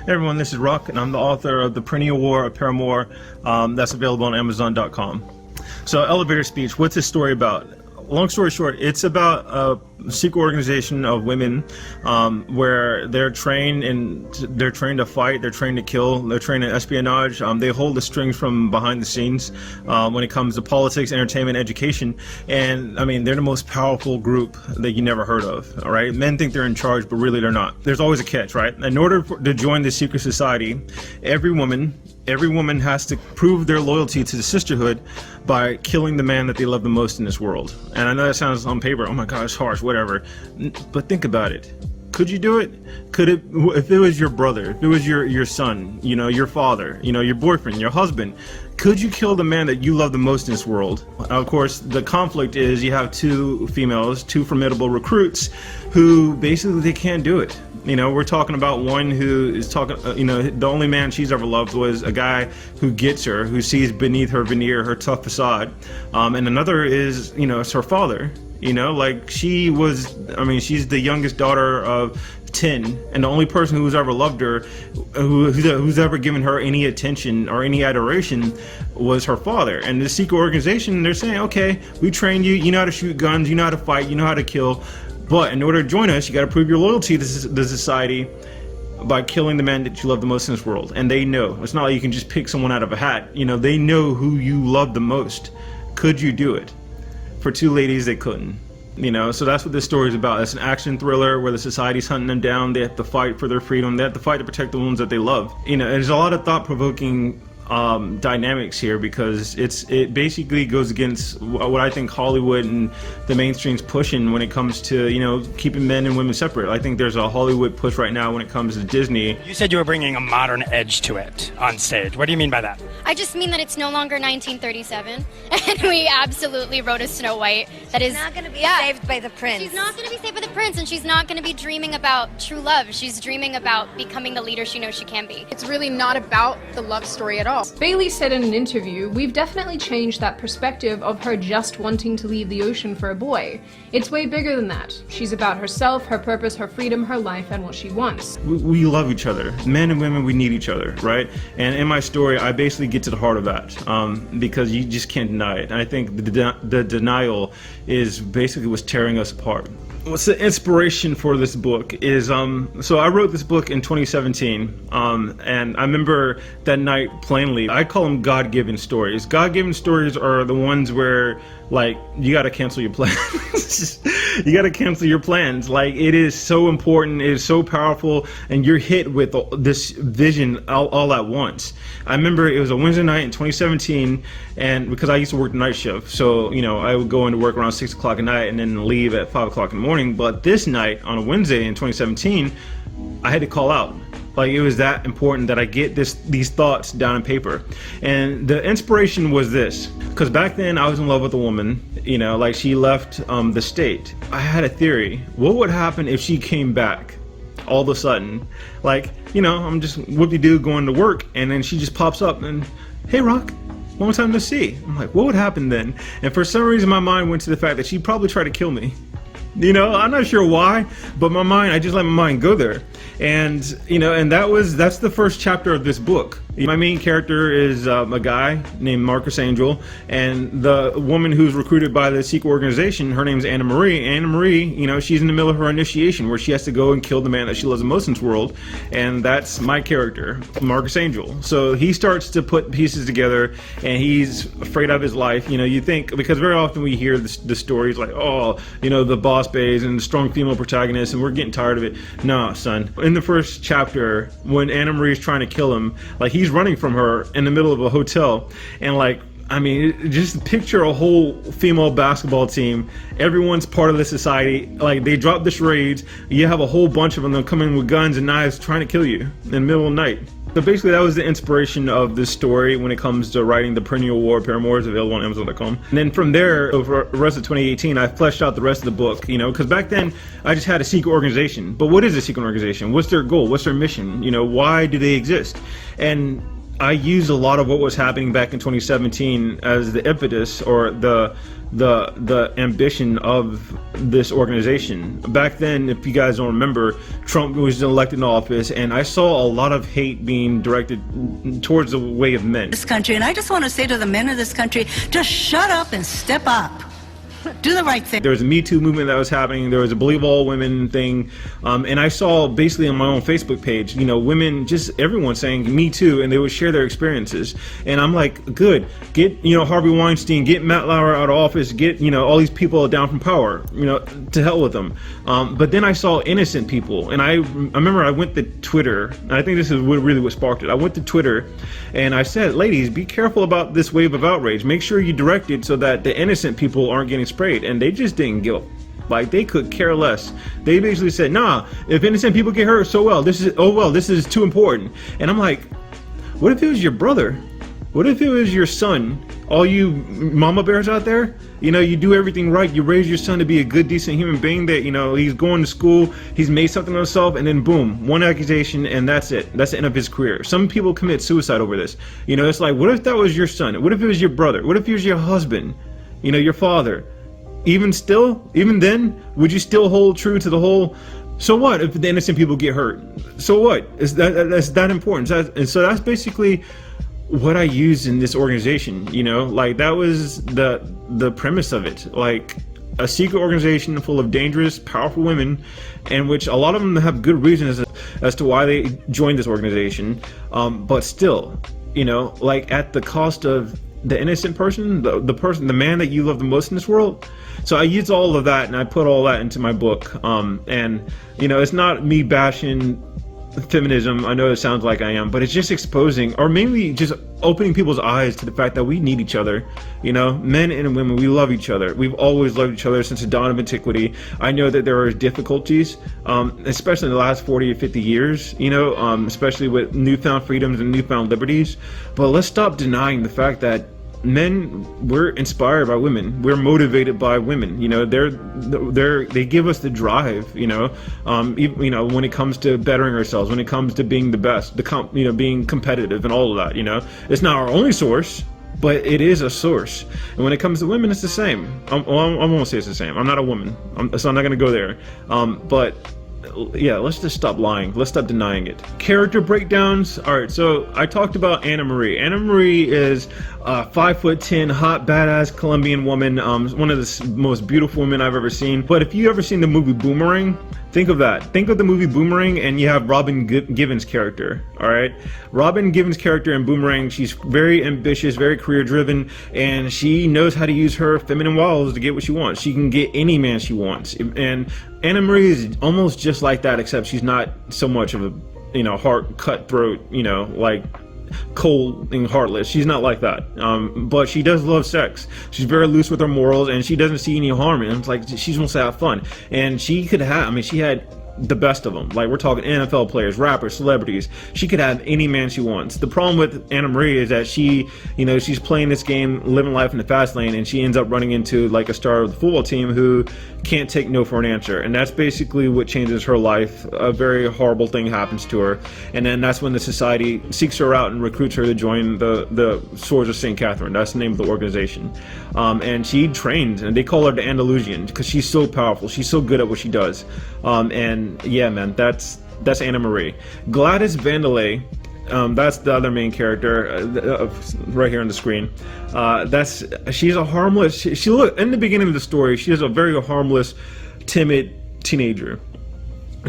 Hey everyone, this is Ruck, and I'm the author of The Perennial War of Paramours. That's available on Amazon.com. So, elevator speech, what's this story about? Long story short, it's about a secret organization of women where they're trained to fight, they're trained to kill, they're trained in espionage. They hold the strings from behind the scenes when it comes to politics, entertainment, education, and I mean they're the most powerful group that you never heard of. All right, men think they're in charge, but really they're not. There's always a catch, right? In order to join this secret society, every woman has to prove their loyalty to the sisterhood by killing the man that they love the most in this world. And I know that sounds on paper, oh my gosh, harsh, whatever. But think about it. Could you do it? Could it, if it was your brother, if it was your son, you know, your father, you know, your boyfriend, your husband, could you kill the man that you love the most in this world? Of course, the conflict is you have two females, two formidable recruits who basically they can't do it. You know, we're talking about one who is talking, you know, the only man she's ever loved was a guy who gets her, who sees beneath her veneer, her tough facade. And another is, you know, it's her father. You know, like she was, I mean, she's the youngest daughter of 10, and the only person who's ever loved her, who's ever given her any attention or any adoration was her father. And the secret organization, they're saying, okay, we trained you, you know how to shoot guns, you know how to fight, you know how to kill. But in order to join us, you got to prove your loyalty to the society by killing the man that you love the most in this world. And they know. It's not like you can just pick someone out of a hat. You know, they know who you love the most. Could you do it? For two ladies, they couldn't. You know, so that's what this story is about. It's an action thriller where the society's hunting them down. They have to fight for their freedom. They have to fight to protect the ones that they love. You know, there's a lot of thought-provoking dynamics here because it basically goes against what I think Hollywood and the mainstream's pushing when it comes to, you know, keeping men and women separate. I think there's a Hollywood push right now when it comes to Disney. You said you were bringing a modern edge to it on stage. What do you mean by that? I just mean that it's no longer 1937 and we absolutely wrote a Snow White that is not going to be saved by the prince. She's not going to be saved by the prince, and she's not going to be dreaming about true love. She's dreaming about becoming the leader she knows she can be. It's really not about the love story at all. Bailey said in an interview, "We've definitely changed that perspective of her just wanting to leave the ocean for a boy. It's way bigger than that. She's about herself, her purpose, her freedom, her life, and what she wants." We love each other. Men and women, we need each other, right? And in my story, I basically get to the heart of that because you just can't deny it. And I think the denial is basically what's tearing us apart. What's the inspiration for this book is, so I wrote this book in 2017, and I remember that night plainly. I call them God-given stories. God-given stories are the ones where, like, you gotta cancel your plans. You gotta cancel your plans. Like, it is so important, it is so powerful, and you're hit with this vision all at once. I remember it was a Wednesday night in 2017, and because I used to work the night shift, so, you know, I would go into work around 6 o'clock at night and then leave at 5 o'clock in the morning. But this night, on a Wednesday in 2017, I had to call out. Like, it was that important that I get these thoughts down on paper. And the inspiration was this, because back then I was in love with a woman, you know, like she left the state. I had a theory. What would happen if she came back all of a sudden? Like, you know, I'm just whoop-de-doo going to work, and then she just pops up and, "Hey, Rock, long time no see." I'm like, what would happen then? And for some reason my mind went to the fact that she'd probably try to kill me. You know, I'm not sure why, but I just let my mind go there. And, you know, and that's the first chapter of this book. My main character is a guy named Marcus Angel, and the woman who's recruited by the secret organization, her name's Anna Marie. Anna Marie, you know, she's in the middle of her initiation where she has to go and kill the man that she loves the most in this world, and that's my character, Marcus Angel. So he starts to put pieces together, and he's afraid of his life. You know, you think, because very often we hear the stories like, oh, you know, the boss babes and the strong female protagonist, and we're getting tired of it. No, son. In the first chapter, when Anna Marie is trying to kill him, like, he's running from her in the middle of a hotel, and like, I mean, just picture a whole female basketball team. Everyone's part of the society. Like, they drop the charades. You have a whole bunch of them coming with guns and knives trying to kill you in the middle of the night. So basically, that was the inspiration of this story when it comes to writing The Perennial War of Paramours, available on Amazon.com. And then from there, over the rest of 2018, I fleshed out the rest of the book, you know, because back then, I just had a secret organization. But what is a secret organization? What's their goal? What's their mission? You know, why do they exist? And I used a lot of what was happening back in 2017 as the impetus or the ambition of this organization. Back then, if you guys don't remember, Trump was elected in office, and I saw a lot of hate being directed towards the way of men. This country, and I just want to say to the men of this country, just shut up and step up. Do the right thing. There was a Me Too movement that was happening. There was a Believe All Women thing. And I saw basically on my own Facebook page, women, just everyone saying Me Too, and they would share their experiences. And I'm like, good. Get, Harvey Weinstein, get Matt Lauer out of office, get, all these people down from power, to hell with them. But then I saw innocent people. And I remember I went to Twitter, and I think this is what sparked it. I went to Twitter and I said, ladies, be careful about this wave of outrage. Make sure you direct it so that the innocent people aren't getting sprayed. And they just didn't give like they could care less. They basically said, nah, if innocent people get hurt, so well, this is too important. And I'm like, what if it was your brother? What if it was your son? All you mama bears out there, you do everything right, you raise your son to be a good, decent human being that, he's going to school, he's made something of himself, and then boom, one accusation, and that's it. That's the end of his career. Some people commit suicide over this. It's like, what if that was your son? What if it was your brother? What if it was your husband? Your father? Even then, would you still hold true to the whole, so what if the innocent people get hurt? So what? That's that important. And so that's basically what I used in this organization, like that was the premise of it. Like a secret organization full of dangerous, powerful women, and which a lot of them have good reasons as to why they joined this organization. But still, like at the cost of the innocent person, the man that you love the most in this world. So I used all of that and I put all that into my book. And it's not me bashing feminism. I know it sounds like I am, but it's just exposing, or mainly just opening people's eyes to the fact that we need each other. Men and women, we love each other. We've always loved each other since the dawn of antiquity. I know that there are difficulties, especially in the last 40 or 50 years, especially with newfound freedoms and newfound liberties. But let's stop denying the fact that men, we're inspired by women. We're motivated by women. They give us the drive. When it comes to bettering ourselves, when it comes to being the best, being competitive and all of that. It's not our only source, but it is a source. And when it comes to women, it's the same. I won't say it's the same. I'm not a woman, so I'm not going to go there. But yeah, let's just stop lying. Let's stop denying it. Character breakdowns. All right, so I talked about Anna Marie. Anna Marie is a 5'10", hot, badass Colombian woman. One of the most beautiful women I've ever seen. But if you ever seen the movie Boomerang, think of that. Think of the movie Boomerang, and you have Robin Givens' character. All right, Robin Givens' character in Boomerang. She's very ambitious, very career-driven, and she knows how to use her feminine wiles to get what she wants. She can get any man she wants, and Anna Marie is almost just like that, except she's not so much of a heart cutthroat, like cold and heartless. She's not like that. But she does love sex. She's very loose with her morals, and she doesn't see any harm in it. It's like she wants to have fun, and she could have. She had the best of them. Like, we're talking NFL players, rappers, celebrities. She could have any man she wants. The problem with Anna Marie is that she, she's playing this game, living life in the fast lane, and she ends up running into like a star of the football team who can't take no for an answer. And that's basically what changes her life. A very horrible thing happens to her. And then that's when the society seeks her out and recruits her to join the Swords of St. Catherine. That's the name of the organization. And she trained, and they call her the Andalusian because she's so powerful. She's so good at what she does. And yeah, man, that's Anna Marie. Gladys Vandelay, that's the other main character right here on the screen. She's a harmless. She look in the beginning of the story. She is a very harmless, timid teenager.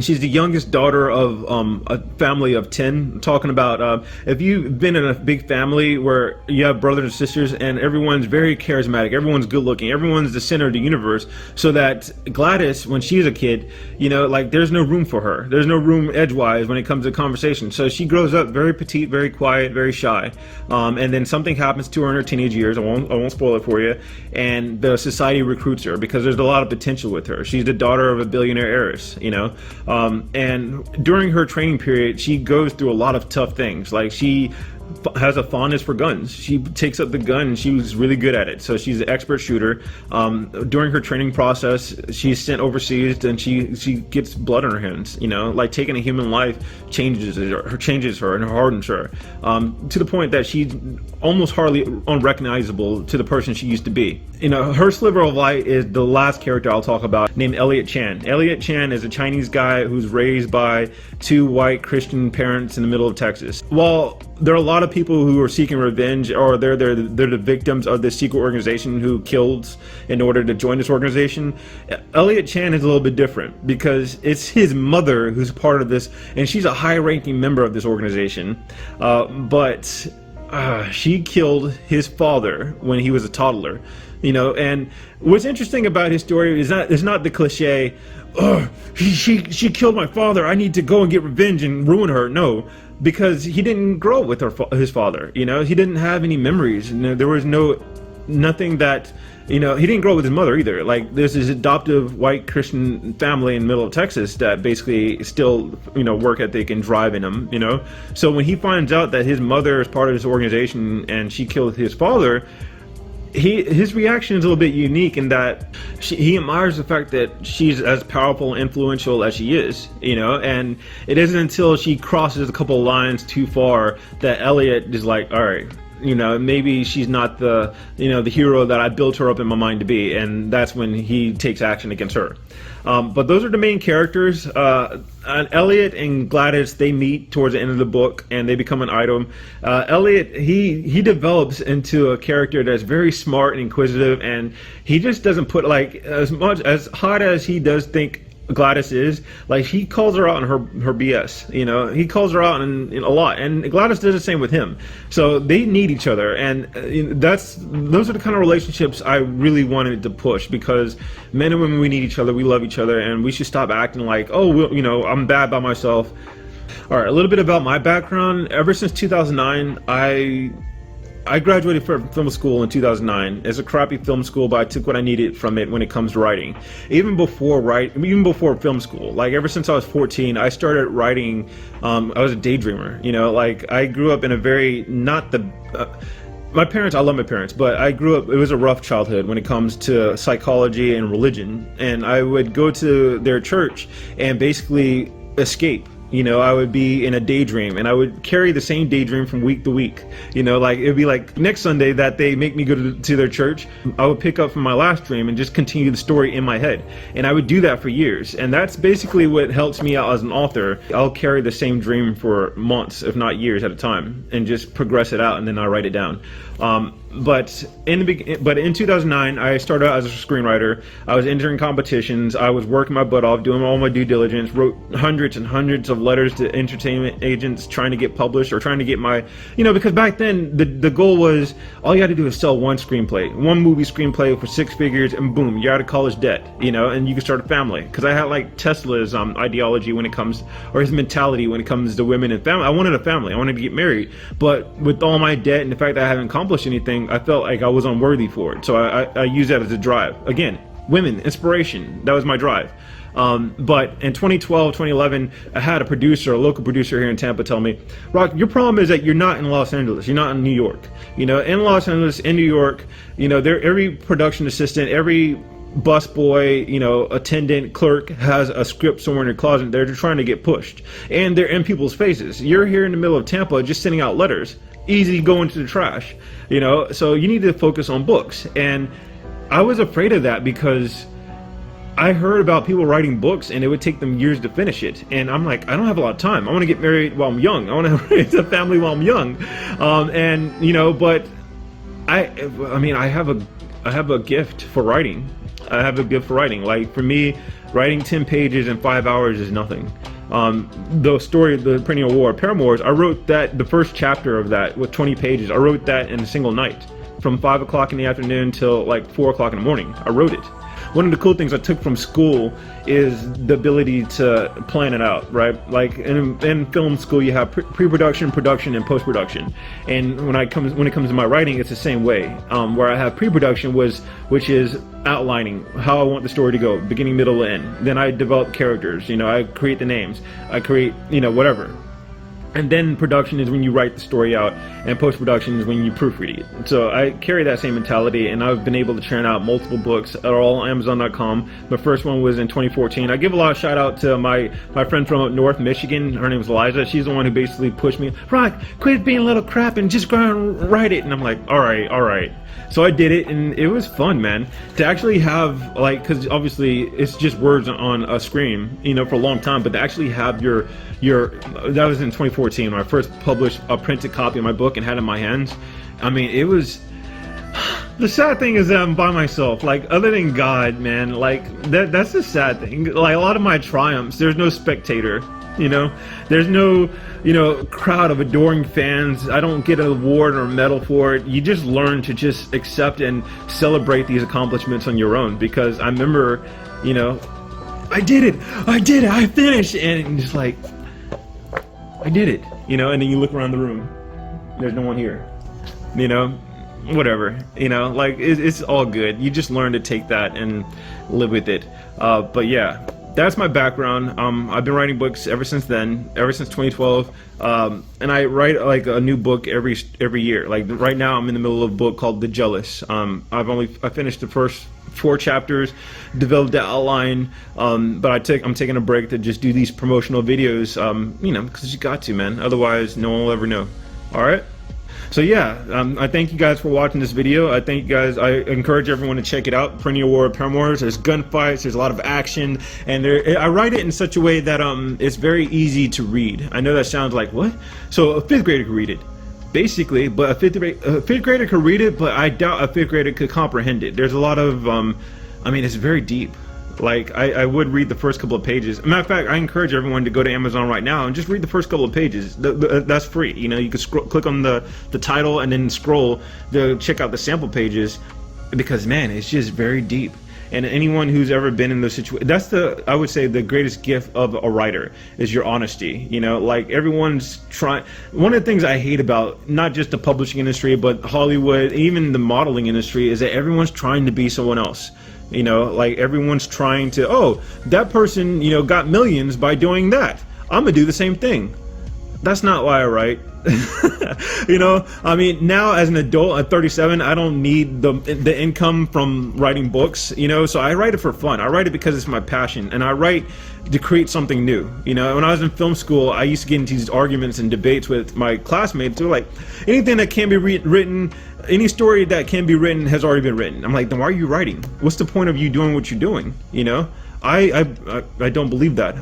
She's the youngest daughter of a family of 10. I'm talking about if you've been in a big family where you have brothers and sisters and everyone's very charismatic, everyone's good looking, everyone's the center of the universe, so that Gladys, when she's a kid, like there's no room for her. There's no room edgewise when it comes to conversation. So she grows up very petite, very quiet, very shy. And then something happens to her in her teenage years. I won't spoil it for you. And the society recruits her because there's a lot of potential with her. She's the daughter of a billionaire heiress, And during her training period, she goes through a lot of tough things. Like she has a fondness for guns. She takes up the gun and she was really good at it. So she's an expert shooter. During her training process, she's sent overseas and she gets blood on her hands. You know, like taking a human life changes her and hardens her to the point that she's almost hardly unrecognizable to the person she used to be. You know, her sliver of light is the last character I'll talk about, named Elliot Chan. Elliot Chan is a Chinese guy who's raised by two white Christian parents in the middle of Texas. While there are a lot of people who are seeking revenge, or they're the victims of this secret organization who killed in order to join this organization, Elliot Chan is a little bit different because it's his mother who's part of this, and she's a high-ranking member of this organization. But she killed his father when he was a toddler. You know, and what's interesting about his story is not the cliche, oh, she killed my father, I need to go and get revenge and ruin her. No, because he didn't grow up with his father. You know, he didn't have any memories. There was nothing that, you know, he didn't grow up with his mother either. Like, there's this adoptive white Christian family in the middle of Texas that basically still, you know, work ethic and drive in him, you know. So when he finds out that his mother is part of this organization and she killed his father, his reaction is a little bit unique in that he admires the fact that she's as powerful and influential as she is, you know, and it isn't until she crosses a couple lines too far that Elliot is like, all right, you know, maybe she's not the, you know, the hero that I built her up in my mind to be, and that's when he takes action against her. But those are the main characters. Elliot and Gladys, they meet towards the end of the book and they become an item. Elliot, he develops into a character that's very smart and inquisitive, and he just doesn't put, like, as hot as he does think Gladys is, like, he calls her out on her BS, you know, he calls her out on a lot, and Gladys does the same with him. So they need each other, and those are the kind of relationships I really wanted to push, because men and women, we need each other, we love each other, and we should stop acting like, oh, you know, I'm bad by myself. All right, a little bit about my background. Ever since 2009, I graduated from film school in 2009. It's a crappy film school, but I took what I needed from it when it comes to writing. Even before film school, like ever since I was 14, I started writing. I was a daydreamer, you know, like I grew up in a very, my parents, I love my parents, but I grew up, it was a rough childhood when it comes to psychology and religion. And I would go to their church and basically escape. You know, I would be in a daydream, and I would carry the same daydream from week to week. You know, like, it'd be like next Sunday that they make me go to their church, I would pick up from my last dream and just continue the story in my head. And I would do that for years. And that's basically what helps me out as an author. I'll carry the same dream for months, if not years at a time, and just progress it out, and then I write it down. But in 2009, I started out as a screenwriter. I was entering competitions. I was working my butt off, doing all my due diligence, wrote hundreds and hundreds of letters to entertainment agents trying to get published, or trying to get my, you know, because back then the goal was all you had to do is sell one movie screenplay for 6 figures, and boom, you're out of college debt, you know, and you can start a family. Because I had like Tesla's ideology when it comes, or his mentality when it comes to women and family. I wanted a family. I wanted to get married, but with all my debt and the fact that I haven't accomplished anything, I felt like I was unworthy for it. So I used that as a drive. Again, women, inspiration, that was my drive. But in 2012, 2011, I had a local producer here in Tampa tell me, Rock, your problem is that you're not in Los Angeles, you're not in New York. You know, in Los Angeles, in New York, you know, every production assistant, every busboy, you know, attendant, clerk has a script somewhere in their closet. They're trying to get pushed, and they're in people's faces. You're here in the middle of Tampa just sending out letters, easy going to the trash, you know. So you need to focus on books. And I was afraid of that because I heard about people writing books and it would take them years to finish it, and I'm like, I don't have a lot of time. I want to get married while I'm young. I want to raise a family while I'm young, and you know, but I mean, I have a gift for writing. I have a gift for writing. Like, for me, writing 10 pages in 5 hours is nothing. The story, the Perennial War of Paramours, I wrote that, the first chapter of that with 20 pages, I wrote that in a single night, from 5 o'clock in the afternoon till like 4 o'clock in the morning. I wrote it. One of the cool things I took from school is the ability to plan it out, right? Like in film school, you have pre-production, production, and post-production. And when it comes to my writing, it's the same way. Where I have pre-production which is outlining how I want the story to go, beginning, middle, end. Then I develop characters. You know, I create the names. I create, you know, whatever. And then production is when you write the story out, and post-production is when you proofread it. So I carry that same mentality, and I've been able to churn out multiple books that are all on Amazon.com. The first one was in 2014. I give a lot of shout out to my friend from up north, Michigan. Her name is Eliza. She's the one who basically pushed me, Rock, quit being a little crap and just go and write it. And I'm like, all right. So I did it, and it was fun, man. To actually have, like, because obviously it's just words on a screen, you know, for a long time, but to actually have your that was in 2014 when I first published a printed copy of my book and had it in my hands. I mean, it was, the sad thing is that I'm by myself. Like, other than God, man, like, that's the sad thing. Like, a lot of my triumphs, there's no spectator, you know? There's no, you know, crowd of adoring fans. I don't get an award or a medal for it. You just learn to just accept and celebrate these accomplishments on your own. Because I remember, you know, I did it, I finished, and just like, I did it, you know, and then you look around the room, there's no one here, you know, whatever, you know, like, it's all good. You just learn to take that and live with it. But yeah, that's my background. I've been writing books ever since then, ever since 2012, and I write like a new book every year. Like right now, I'm in the middle of a book called The Jealous. I finished the first 4 chapters, developed the outline, but I'm taking a break to just do these promotional videos, you know, because you got to, man. Otherwise, no one will ever know. All right. So yeah, I thank you guys for watching this video. I encourage everyone to check it out. Perennial War of Paramours. There's gunfights, there's a lot of action, and I write it in such a way that it's very easy to read. I know that sounds like, what? So a 5th grader could read it, basically, but a fifth grader could read it, but I doubt a 5th grader could comprehend it. There's a lot of, I mean, it's very deep. Like, I would read the first couple of pages. Matter of fact, I encourage everyone to go to Amazon right now and just read the first couple of pages. That's free. You know, you can click on the title and then scroll to check out the sample pages, because man, it's just very deep. And anyone who's ever been in those situations, I would say the greatest gift of a writer is your honesty. You know, like, everyone's trying. One of the things I hate about not just the publishing industry, but Hollywood, even the modeling industry, is that everyone's trying to be someone else. You know, like, everyone's trying to, oh, that person, you know, got millions by doing that, I'm gonna do the same thing. That's not why I write. You know, I mean, now as an adult at 37, I don't need the income from writing books, you know, so I write it for fun. I write it because it's my passion, and I write to create something new. You know, when I was in film school, I used to get into these arguments and debates with my classmates who were like, anything that can be written, any story that can be written has already been written. I'm like, then why are you writing? What's the point of you doing what you're doing? You know, I don't believe that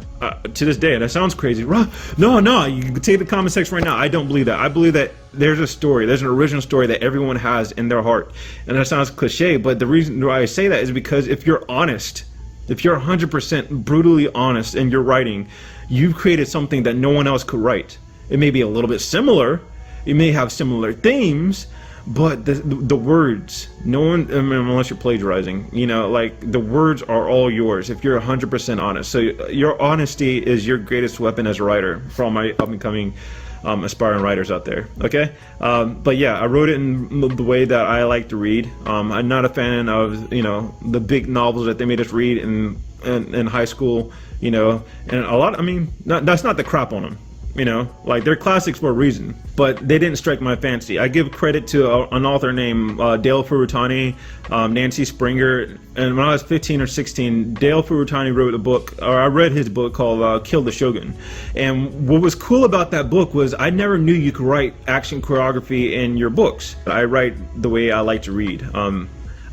to this day. And that sounds crazy. No, you can take the comment section right now. I don't believe that. I believe that there's a story, there's an original story that everyone has in their heart. And that sounds cliche, but the reason why I say that is because if you're honest, if you're 100% brutally honest in your writing, you've created something that no one else could write. It may be a little bit similar, it may have similar themes, but the words, no one, I mean, unless you're plagiarizing, you know, like, the words are all yours if you're 100% honest. So your honesty is your greatest weapon as a writer for all my up-and-coming aspiring writers out there. Okay, but yeah, I wrote it in the way that I like to read. I'm not a fan of, you know, the big novels that they made us read in high school, you know, and a lot, I mean, that's not the crap on them. You know, like, they're classics for a reason, but they didn't strike my fancy. I give credit to an author named Dale Furutani, Nancy Springer, and when I was 15 or 16, Dale Furutani wrote a book, or I read his book called Kill the Shogun. And what was cool about that book was I never knew you could write action choreography in your books. I write the way I like to read.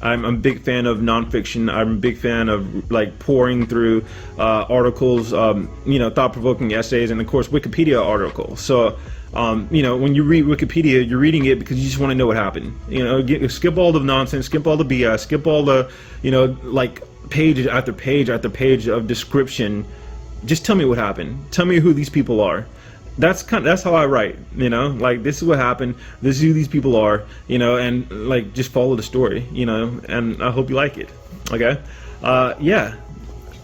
I'm a big fan of nonfiction. I'm a big fan of, like, pouring through articles, you know, thought-provoking essays, and of course Wikipedia articles. So, you know, when you read Wikipedia, you're reading it because you just want to know what happened. You know, skip all the nonsense, skip all the BS, skip all the, you know, like, page after page after page of description. Just tell me what happened. Tell me who these people are. That's how I write, you know, like, this is what happened, this is who these people are, you know, and, like, just follow the story, you know, and I hope you like it. Okay, yeah,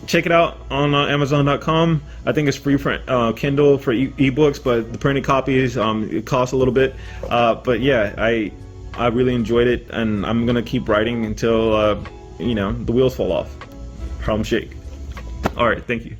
check it out on Amazon.com. I think it's free for Kindle for ebooks, but the printed copies, it costs a little bit, but yeah, I really enjoyed it, and I'm gonna keep writing until you know, the wheels fall off. Harlem Shake. All right, thank you.